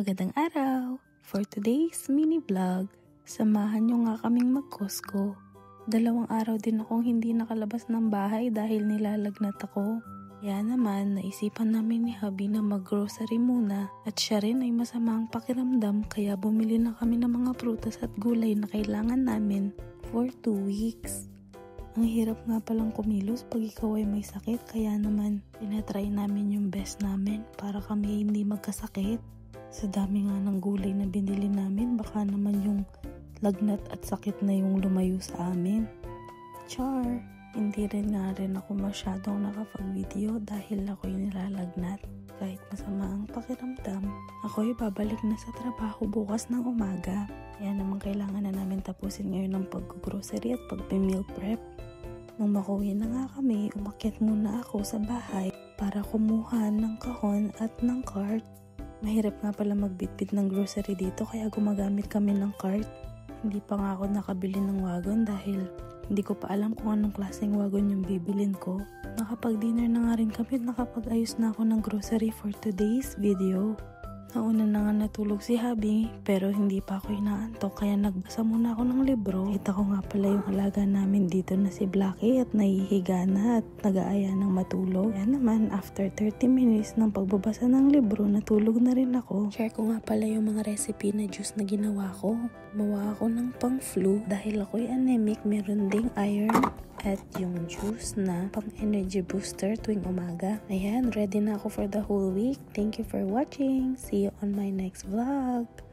Magandang araw! For today's mini vlog, samahan nyo nga kaming mag-Costco. 2 araw din akong hindi nakalabas ng bahay dahil nilalagnat ako. Kaya naman, naisipan namin ni hubby na mag-grocery muna at siya rin ay masamang pakiramdam kaya bumili na kami ng mga prutas at gulay na kailangan namin for 2 weeks. Ang hirap nga palang kumilos pag ikaw ay may sakit kaya naman tinatry namin yung best namin para kami hindi magkasakit. Sa dami nga ng gulay na binili namin, baka naman yung lagnat at sakit na yung lumayo sa amin. Char! Hindi rin ako masyadong nakapag-video dahil ako'y nilalagnat. Kahit masama ang pakiramdam, ako'y babalik na sa trabaho bukas ng umaga. Kaya naman kailangan na namin tapusin ngayon ng pag-grocery at pag-meal prep. Nung makuwi na nga kami, umakyat muna ako sa bahay para kumuha ng kahon at ng cart. Mahirap nga pala magbitbit ng grocery dito kaya gumagamit kami ng cart. Hindi pa nga ako nakabili ng wagon dahil hindi ko pa alam kung anong klaseng wagon yung bibilin ko. Nakapag-dinner na nga rin kami at nakapag-ayos na ako ng grocery for today's video. Nauna na nga natulog si hubby pero hindi pa ako inaantok kaya nagbasa muna ako ng libro. Kita ko nga pala yung alaga namin dito na si Blackie at nahihiga na at nag-aaya ng matulog. Kaya naman after 30 minutes ng pagbabasa ng libro natulog na rin ako. Share ko nga pala yung mga recipe na juice na ginawa ko. Gumawa ako ng pang flu dahil ako'y anemic, meron ding iron at yung juice na pang energy booster tuwing umaga. Ayan, ready na ako for the whole week. Thank you for watching. See you on my next vlog.